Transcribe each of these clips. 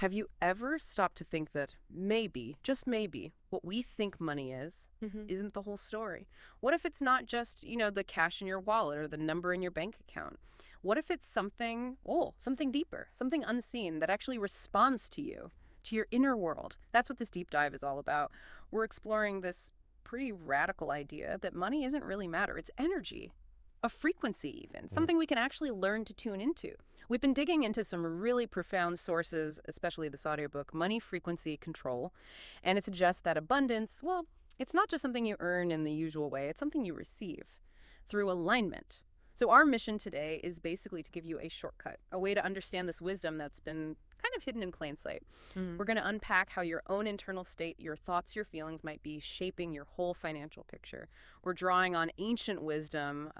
Have you ever stopped to think that maybe, just maybe, what we think money is isn't the whole story? What if it's not just, the cash in your wallet or the number in your bank account? What if it's something deeper, something unseen that actually responds to you, to your inner world? That's what this deep dive is all about. We're exploring this pretty radical idea that money isn't really matter. It's energy, a frequency even, something we can actually learn to tune into. We've been digging into some really profound sources, especially this audiobook, Money Frequency Control, and it suggests that abundance, well, it's not just something you earn in the usual way, it's something you receive through alignment. So our mission today is basically to give you a shortcut, a way to understand this wisdom that's been kind of hidden in plain sight. We're going to unpack how your own internal state, your thoughts, your feelings might be shaping your whole financial picture. We're drawing on ancient wisdom,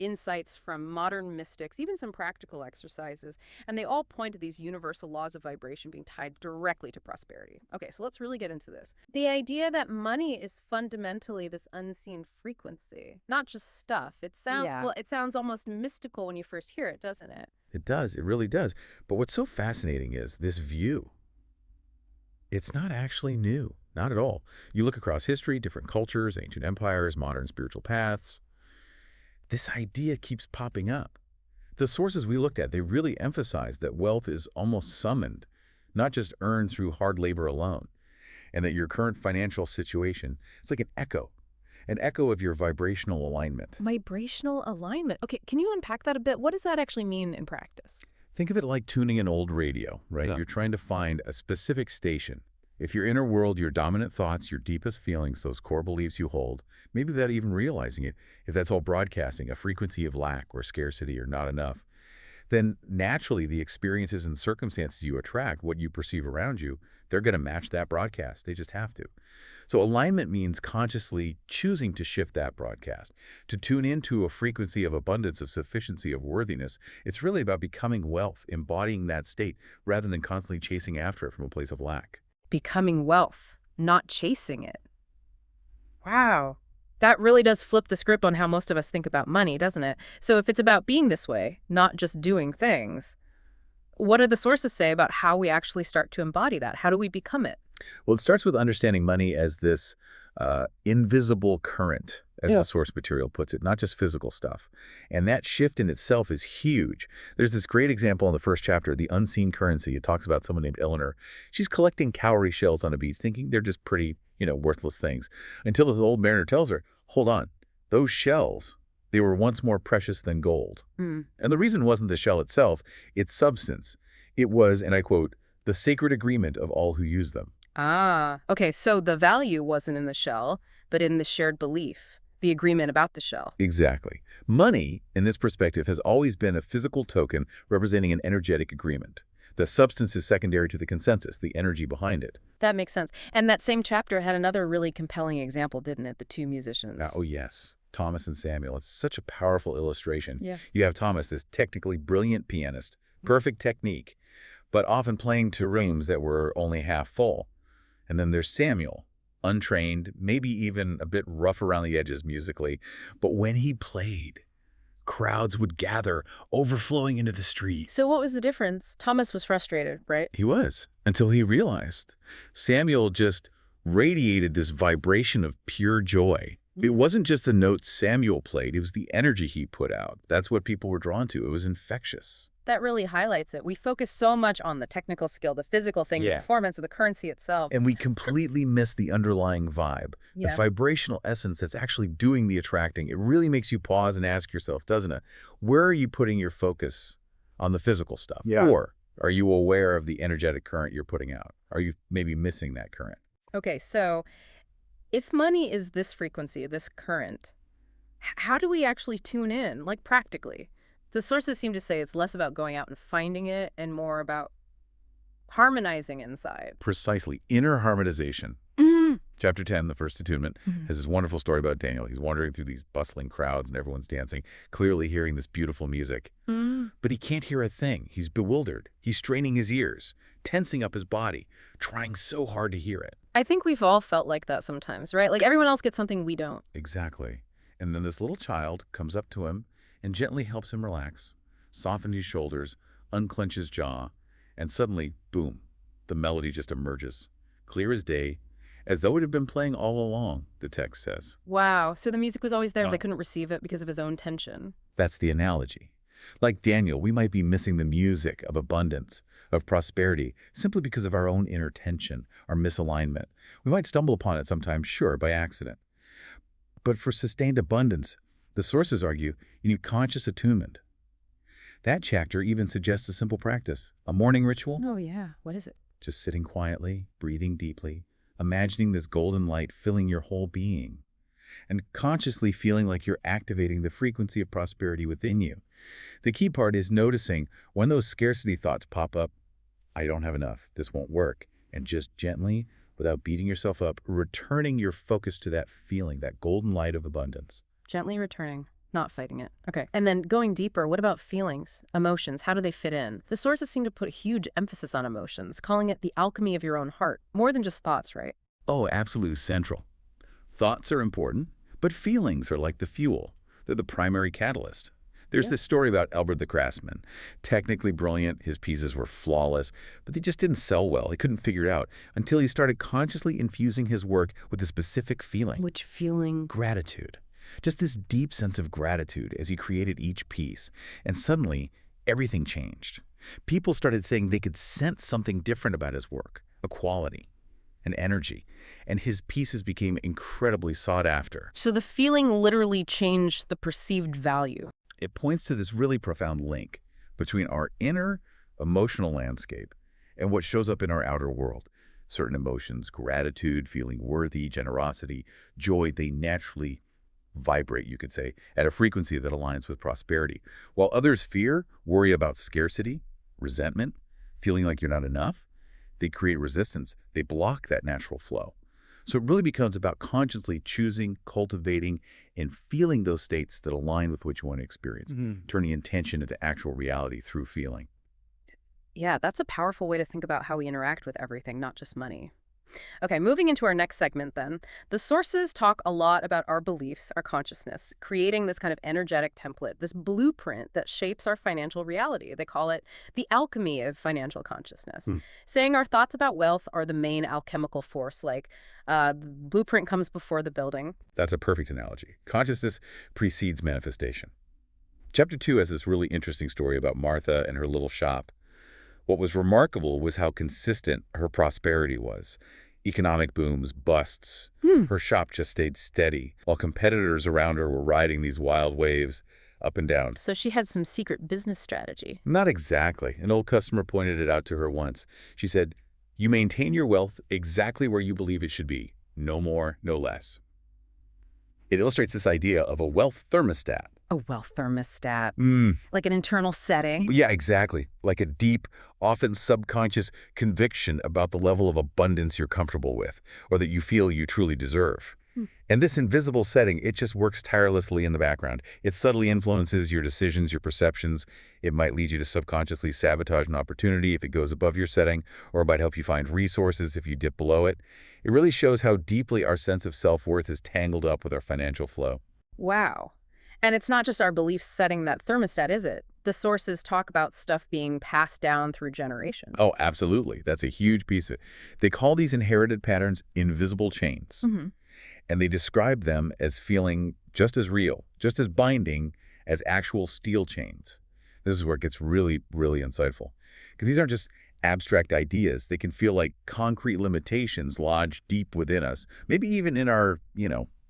insights from modern mystics, even some practical exercises, and they all point to these universal laws of vibration being tied directly to prosperity. Okay, so let's really get into this. The idea that money is fundamentally this unseen frequency, not just stuff. It sounds almost mystical when you first hear it, doesn't it? It does. It really does. But what's so fascinating is this view. It's not actually new. Not at all. You look across history, different cultures, ancient empires, modern spiritual paths. This idea keeps popping up. The sources we looked at, they really emphasize that wealth is almost summoned, not just earned through hard labor alone, and that your current financial situation, it's like an echo of your vibrational alignment. Vibrational alignment. Okay, can you unpack that a bit? What does that actually mean in practice? Think of it like tuning an old radio, right? Yeah. You're trying to find a specific station. If your inner world, your dominant thoughts, your deepest feelings, those core beliefs you hold, maybe without even realizing it, if that's all broadcasting a frequency of lack or scarcity or not enough, then naturally the experiences and circumstances you attract, what you perceive around you, they're going to match that broadcast. They just have to. So alignment means consciously choosing to shift that broadcast, to tune into a frequency of abundance, of sufficiency, of worthiness. It's really about becoming wealth, embodying that state, rather than constantly chasing after it from a place of lack. Becoming wealth, not chasing it. Wow. That really does flip the script on how most of us think about money, doesn't it? So if it's about being this way, not just doing things, what do the sources say about how we actually start to embody that? How do we become it? Well, it starts with understanding money as this invisible current, as the source material puts it, not just physical stuff. And that shift in itself is huge. There's this great example in the first chapter, The Unseen Currency. It talks about someone named Eleanor. She's collecting cowrie shells on a beach, thinking they're just pretty, worthless things, until the old mariner tells her, hold on, those shells, they were once more precious than gold. And the reason wasn't the shell itself, its substance. It was, and I quote, the sacred agreement of all who use them. Ah, okay, so the value wasn't in the shell, but in the shared belief, the agreement about the shell. Exactly. Money, in this perspective, has always been a physical token representing an energetic agreement. The substance is secondary to the consensus, the energy behind it. That makes sense. And that same chapter had another really compelling example, didn't it? The two musicians. Oh, yes. Thomas and Samuel. It's such a powerful illustration. Yeah. You have Thomas, this technically brilliant pianist, perfect technique, but often playing to rooms that were only half full. And then there's Samuel, untrained, maybe even a bit rough around the edges musically, but when he played, crowds would gather, overflowing into the street. So what was the difference? Thomas was frustrated, right? He was, until he realized. Samuel just radiated this vibration of pure joy. It wasn't just the notes Samuel played, it was the energy he put out. That's what people were drawn to. It was infectious. That really highlights it. We focus so much on the technical skill, the physical thing, the performance of the currency itself. And we completely miss the underlying vibe, the vibrational essence that's actually doing the attracting. It really makes you pause and ask yourself, doesn't it? Where are you putting your focus on the physical stuff? Yeah. Or are you aware of the energetic current you're putting out? Are you maybe missing that current? Okay, so if money is this frequency, this current, how do we actually tune in, like practically? The sources seem to say it's less about going out and finding it and more about harmonizing inside. Precisely. Inner harmonization. Chapter 10, the first attunement, has this wonderful story about Daniel. He's wandering through these bustling crowds and everyone's dancing, clearly hearing this beautiful music. But he can't hear a thing. He's bewildered. He's straining his ears, tensing up his body, trying so hard to hear it. I think we've all felt like that sometimes, right? Like everyone else gets something we don't. Exactly. And then this little child comes up to him and gently helps him relax, soften his shoulders, unclench his jaw, and suddenly, boom, the melody just emerges, clear as day, as though it had been playing all along, the text says. Wow. So the music was always there, but they couldn't receive it because of his own tension. That's the analogy. Like Daniel, we might be missing the music of abundance, of prosperity, simply because of our own inner tension, our misalignment. We might stumble upon it sometimes, sure, by accident. But for sustained abundance, the sources argue you need conscious attunement. That chapter even suggests a simple practice, a morning ritual. Oh, yeah. What is it? Just sitting quietly, breathing deeply, imagining this golden light filling your whole being, and consciously feeling like you're activating the frequency of prosperity within you. The key part is noticing when those scarcity thoughts pop up, I don't have enough, this won't work, and just gently, without beating yourself up, returning your focus to that feeling, that golden light of abundance. Gently returning, not fighting it. Okay. And then going deeper, what about feelings, emotions? How do they fit in? The sources seem to put huge emphasis on emotions, calling it the alchemy of your own heart, more than just thoughts, right? Oh, absolutely central. Thoughts are important, but feelings are like the fuel. They're the primary catalyst. There's this story about Albert the craftsman. Technically brilliant, his pieces were flawless, but they just didn't sell well. He couldn't figure it out until he started consciously infusing his work with a specific feeling. Which feeling? Gratitude. Just this deep sense of gratitude as he created each piece. And suddenly, everything changed. People started saying they could sense something different about his work, a quality, an energy, and his pieces became incredibly sought after. So the feeling literally changed the perceived value. It points to this really profound link between our inner emotional landscape and what shows up in our outer world. Certain emotions, gratitude, feeling worthy, generosity, joy, they naturally vibrate, you could say, at a frequency that aligns with prosperity. While others fear, worry about scarcity, resentment, feeling like you're not enough, they create resistance. They block that natural flow. So it really becomes about consciously choosing, cultivating, and feeling those states that align with what you want to experience, turning intention into actual reality through feeling. Yeah, that's a powerful way to think about how we interact with everything, not just money. Okay, moving into our next segment then. The sources talk a lot about our beliefs, our consciousness, creating this kind of energetic template, this blueprint that shapes our financial reality. They call it the alchemy of financial consciousness, saying our thoughts about wealth are the main alchemical force, like the blueprint comes before the building. That's a perfect analogy. Consciousness precedes manifestation. Chapter 2 has this really interesting story about Martha and her little shop. What was remarkable was how consistent her prosperity was. Economic booms, busts. Her shop just stayed steady, while competitors around her were riding these wild waves up and down. So she had some secret business strategy. Not exactly. An old customer pointed it out to her once. She said, "You maintain your wealth exactly where you believe it should be. No more, no less." It illustrates this idea of a wealth thermostat. A wealth thermostat, like an internal setting. Yeah, exactly. Like a deep, often subconscious conviction about the level of abundance you're comfortable with, or that you feel you truly deserve. And this invisible setting, it just works tirelessly in the background. It subtly influences your decisions, your perceptions. It might lead you to subconsciously sabotage an opportunity if it goes above your setting, or it might help you find resources if you dip below it. It really shows how deeply our sense of self-worth is tangled up with our financial flow. Wow. And it's not just our beliefs setting that thermostat, is it? The sources talk about stuff being passed down through generations. Oh, absolutely. That's a huge piece of it. They call these inherited patterns invisible chains. And they describe them as feeling just as real, just as binding as actual steel chains. This is where it gets really, really insightful. Because these aren't just abstract ideas. They can feel like concrete limitations lodged deep within us, maybe even in our,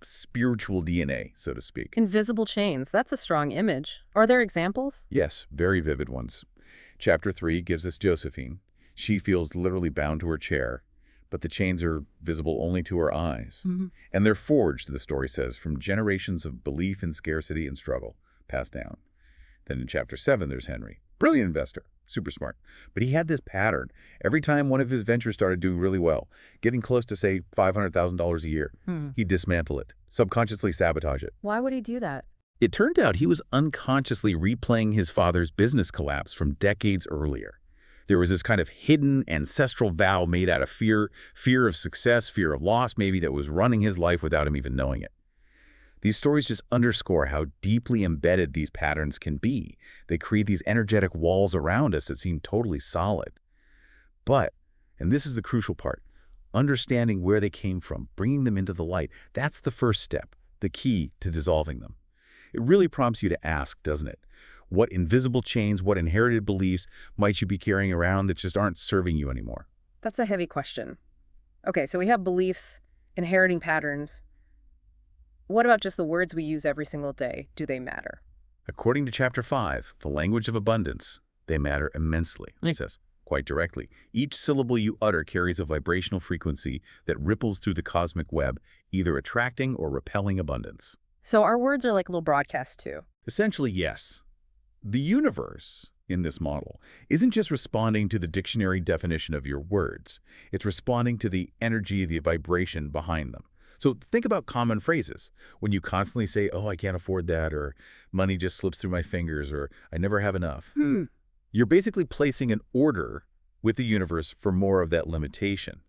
spiritual DNA, so to speak. Invisible chains. That's a strong image. Are there examples? Yes, very vivid ones. Chapter 3 gives us Josephine. She feels literally bound to her chair, but the chains are visible only to her eyes. And they're forged, the story says, from generations of belief in scarcity and struggle, passed down. Then in Chapter 7, there's Henry. Brilliant investor, super smart. But he had this pattern. Every time one of his ventures started doing really well, getting close to, say, $500,000 a year, he'd dismantle it, subconsciously sabotage it. Why would he do that? It turned out he was unconsciously replaying his father's business collapse from decades earlier. There was this kind of hidden ancestral vow made out of fear of success, fear of loss, maybe, that was running his life without him even knowing it. These stories just underscore how deeply embedded these patterns can be. They create these energetic walls around us that seem totally solid. But And this is the crucial part. Understanding where they came from, bringing them into the light, that's the first step, the key to dissolving them. It really prompts you to ask, doesn't it? What invisible chains, what inherited beliefs might you be carrying around that just aren't serving you anymore? That's a heavy question. Okay, so we have beliefs, inheriting patterns. What about just the words we use every single day? Do they matter? According to Chapter 5, the language of abundance, they matter immensely. It says, quite directly, each syllable you utter carries a vibrational frequency that ripples through the cosmic web, either attracting or repelling abundance. So our words are like little broadcasts too. Essentially, yes. The universe, in this model, isn't just responding to the dictionary definition of your words. It's responding to the energy, the vibration behind them. So think about common phrases. When you constantly say, oh, I can't afford that, or money just slips through my fingers, or I never have enough. You're basically placing an order with the universe for more of that limitation.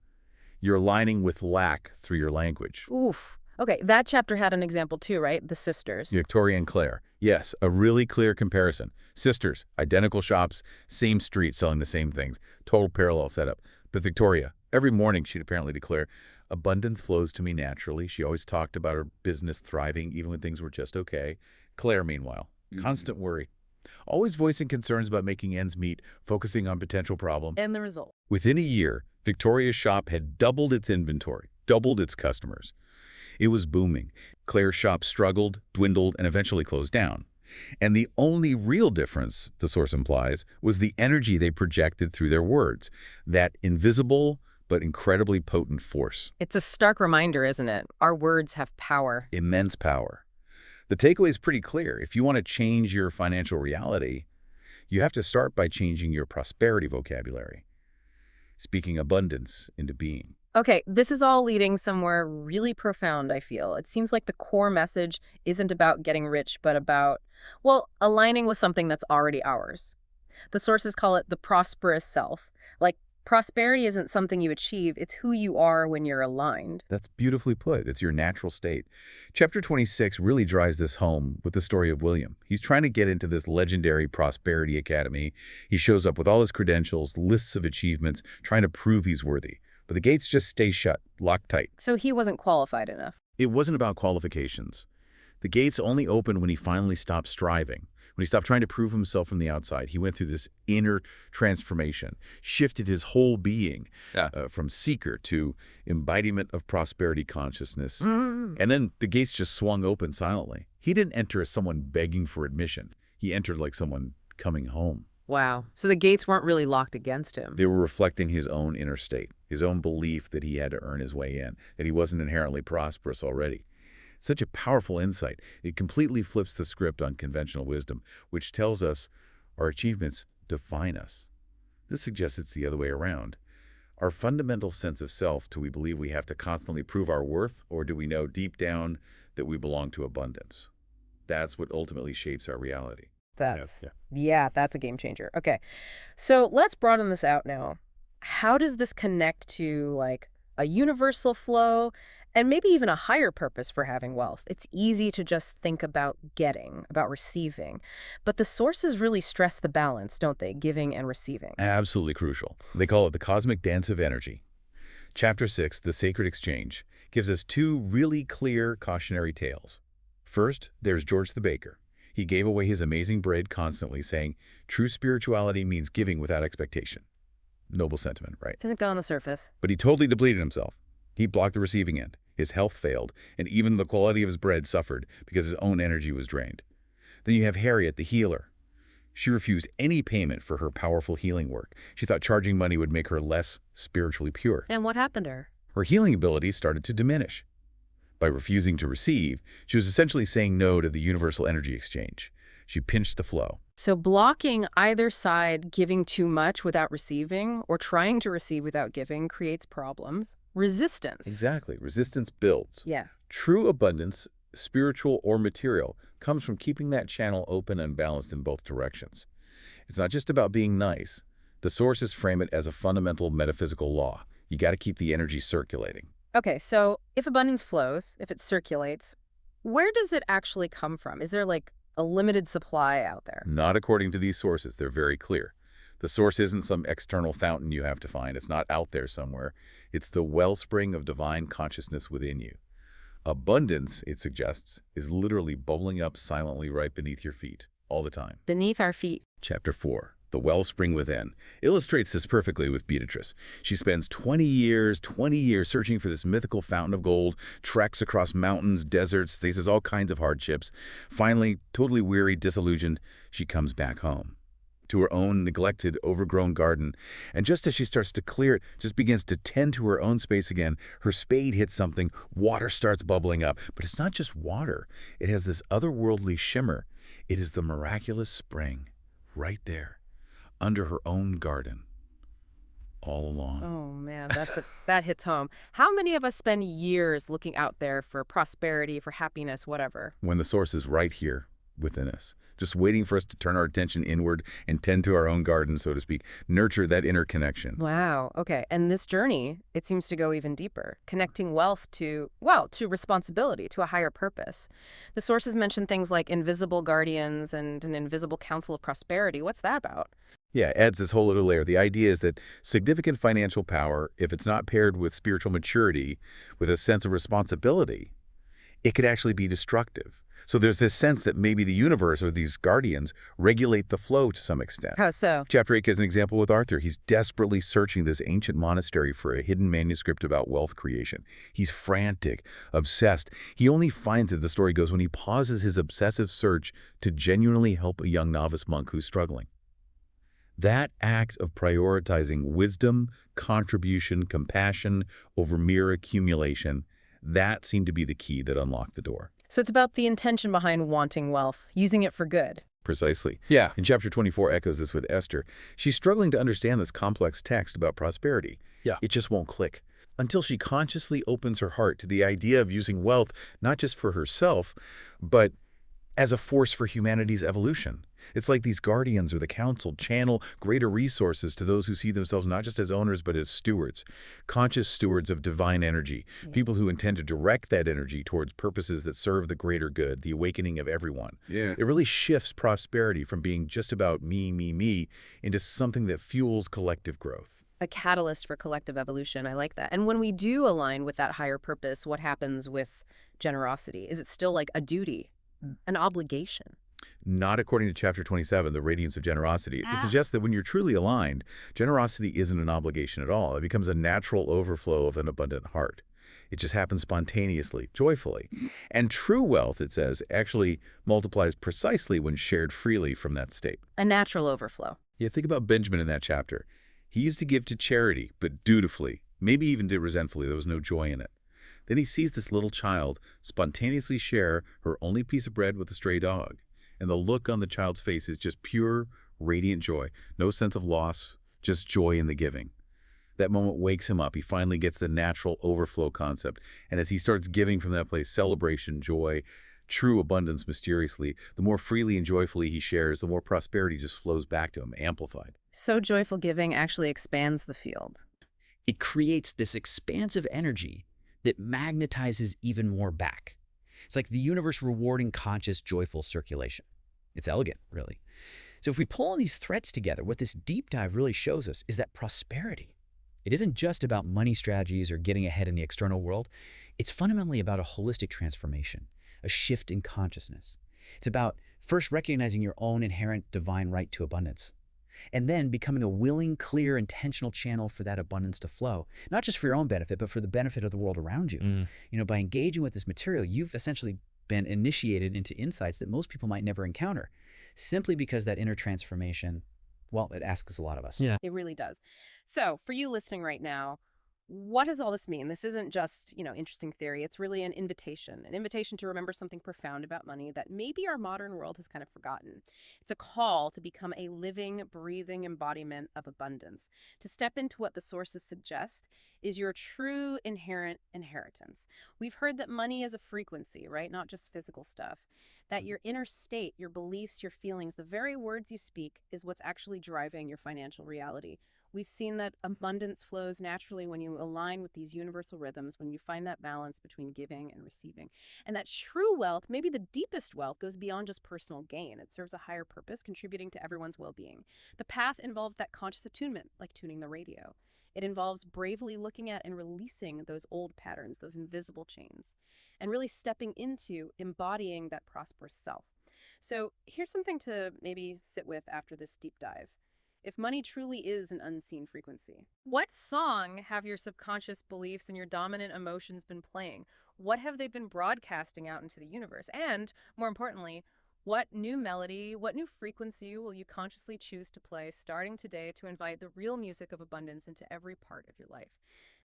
You're aligning with lack through your language. Oof. Okay, that chapter had an example too, right? The sisters. Victoria and Claire. Yes, a really clear comparison. Sisters, identical shops, same street selling the same things. Total parallel setup. But Victoria, every morning she'd apparently declare, abundance flows to me naturally. She always talked about her business thriving even when things were just okay. Claire, meanwhile, constant worry. Always voicing concerns about making ends meet, focusing on potential problems. And the result. Within a year, Victoria's shop had doubled its inventory, doubled its customers. It was booming. Claire's shop struggled, dwindled, and eventually closed down. And the only real difference, the source implies, was the energy they projected through their words, that invisible but incredibly potent force. It's a stark reminder, isn't it? Our words have power. Immense power. The takeaway is pretty clear. If you want to change your financial reality, you have to start by changing your prosperity vocabulary, speaking abundance into being. Okay, this is all leading somewhere really profound, I feel. It seems like the core message isn't about getting rich, but about, well, aligning with something that's already ours. The sources call it the prosperous self. Like, prosperity isn't something you achieve, it's who you are when you're aligned. That's beautifully put. It's your natural state. Chapter 26 really drives this home with the story of William. He's trying to get into this legendary Prosperity Academy. He shows up with all his credentials, lists of achievements, trying to prove he's worthy. But the gates just stay shut, locked tight. So he wasn't qualified enough. It wasn't about qualifications. The gates only opened when he finally stopped striving, when he stopped trying to prove himself from the outside. He went through this inner transformation, shifted his whole being from seeker to embodiment of prosperity consciousness. And then the gates just swung open silently. He didn't enter as someone begging for admission. He entered like someone coming home. Wow. So the gates weren't really locked against him. They were reflecting his own inner state, his own belief that he had to earn his way in, that he wasn't inherently prosperous already. Such a powerful insight. It completely flips the script on conventional wisdom, which tells us our achievements define us. This suggests it's the other way around. Our fundamental sense of self, do we believe we have to constantly prove our worth, or do we know deep down that we belong to abundance? That's what ultimately shapes our reality. That's a game changer. Okay, so let's broaden this out now. How does this connect to like a universal flow and maybe even a higher purpose for having wealth? It's easy to just think about getting, about receiving, but the sources really stress the balance, don't they? Giving and receiving. Absolutely crucial. They call it the cosmic dance of energy. Chapter 6, The Sacred Exchange, gives us two really clear cautionary tales. First, there's George the baker. He gave away his amazing bread constantly, saying, true spirituality means giving without expectation. Noble sentiment, right? Doesn't go on the surface. But he totally depleted himself. He blocked the receiving end. His health failed, and even the quality of his bread suffered because his own energy was drained. Then you have Harriet, the healer. She refused any payment for her powerful healing work. She thought charging money would make her less spiritually pure. And what happened to her? Her healing abilities started to diminish. By refusing to receive, she was essentially saying no to the universal energy exchange. She pinched the flow. So blocking either side, giving too much without receiving, or trying to receive without giving, creates problems. Resistance. Exactly. Resistance builds. Yeah. True abundance, spiritual or material, comes from keeping that channel open and balanced in both directions. It's not just about being nice. The sources frame it as a fundamental metaphysical law. You got to keep the energy circulating. Okay, so if abundance flows, if it circulates, where does it actually come from? Is there like a limited supply out there? Not according to these sources. They're very clear. The source isn't some external fountain you have to find. It's not out there somewhere. It's the wellspring of divine consciousness within you. Abundance, it suggests, is literally bubbling up silently right beneath your feet, all the time. Beneath our feet. Chapter 4, The Wellspring Within, illustrates this perfectly with Beatrice. She spends 20 years searching for this mythical fountain of gold, treks across mountains, deserts, faces all kinds of hardships. Finally, totally weary, disillusioned, she comes back home to her own neglected, overgrown garden. And just as she starts to clear it, just begins to tend to her own space again, her spade hits something, water starts bubbling up. But it's not just water. It has this otherworldly shimmer. It is the miraculous spring, right there, under her own garden, all along. Oh, man, that hits home. How many of us spend years looking out there for prosperity, for happiness, whatever? When the source is right here within us, just waiting for us to turn our attention inward and tend to our own garden, so to speak, nurture that inner connection. Wow. Okay. And this journey, it seems to go even deeper, connecting wealth to, well, to responsibility, to a higher purpose. The sources mention things like invisible guardians and an invisible council of prosperity. What's that about? Yeah, it adds this whole other layer. The idea is that significant financial power, if it's not paired with spiritual maturity, with a sense of responsibility, it could actually be destructive. So there's this sense that maybe the universe or these guardians regulate the flow to some extent. How so? Chapter 8 gives an example with Arthur. He's desperately searching this ancient monastery for a hidden manuscript about wealth creation. He's frantic, obsessed. He only finds it, the story goes, when he pauses his obsessive search to genuinely help a young novice monk who's struggling. That act of prioritizing wisdom, contribution, compassion over mere accumulation, that seemed to be the key that unlocked the door. So it's about the intention behind wanting wealth, using it for good. Precisely. Yeah. And chapter 24 echoes this with Esther. She's struggling to understand this complex text about prosperity. Yeah. It just won't click until she consciously opens her heart to the idea of using wealth not just for herself, but as a force for humanity's evolution. It's like these guardians or the council channel greater resources to those who see themselves not just as owners but as stewards, conscious stewards of divine energy, people who intend to direct that energy towards purposes that serve the greater good, the awakening of everyone. Yeah. It really shifts prosperity from being just about me, into something that fuels collective growth. A catalyst for collective evolution. I like that. And when we do align with that higher purpose, what happens with generosity? Is it still like a duty, an obligation? Not according to chapter 27, the radiance of generosity. It suggests that when you're truly aligned, generosity isn't an obligation at all. It becomes a natural overflow of an abundant heart. It just happens spontaneously, joyfully. And true wealth, it says, actually multiplies precisely when shared freely from that state. A natural overflow. Yeah, think about Benjamin in that chapter. He used to give to charity, but dutifully, maybe even did resentfully. There was no joy in it. Then he sees this little child spontaneously share her only piece of bread with a stray dog. And the look on the child's face is just pure, radiant joy. No sense of loss, just joy in the giving. That moment wakes him up. He finally gets the natural overflow concept. And as he starts giving from that place, celebration, joy, true abundance mysteriously, the more freely and joyfully he shares, the more prosperity just flows back to him, amplified. So joyful giving actually expands the field. It creates this expansive energy that magnetizes even more back. It's like the universe rewarding conscious, joyful circulation. It's elegant, really. So if we pull all these threads together, what this deep dive really shows us is that prosperity, it isn't just about money strategies or getting ahead in the external world. It's fundamentally about a holistic transformation, a shift in consciousness. It's about first recognizing your own inherent divine right to abundance, and then becoming a willing, clear, intentional channel for that abundance to flow, not just for your own benefit, but for the benefit of the world around you. You know, by engaging with this material, you've essentially been initiated into insights that most people might never encounter, simply because that inner transformation, well, it asks a lot of us. Yeah. It really does. So for you listening right now, what does all this mean? This isn't just, interesting theory. It's really an invitation to remember something profound about money that maybe our modern world has kind of forgotten. It's a call to become a living, breathing embodiment of abundance, to step into what the sources suggest is your true inherent inheritance. We've heard that money is a frequency, right? Not just physical stuff. That your inner state, your beliefs, your feelings, the very words you speak is what's actually driving your financial reality. We've seen that abundance flows naturally when you align with these universal rhythms, when you find that balance between giving and receiving. And that true wealth, maybe the deepest wealth, goes beyond just personal gain. It serves a higher purpose, contributing to everyone's well-being. The path involves that conscious attunement, like tuning the radio. It involves bravely looking at and releasing those old patterns, those invisible chains, and really stepping into embodying that prosperous self. So here's something to maybe sit with after this deep dive. If money truly is an unseen frequency, what song have your subconscious beliefs and your dominant emotions been playing? What have they been broadcasting out into the universe? And more importantly, what new melody, what new frequency will you consciously choose to play starting today to invite the real music of abundance into every part of your life?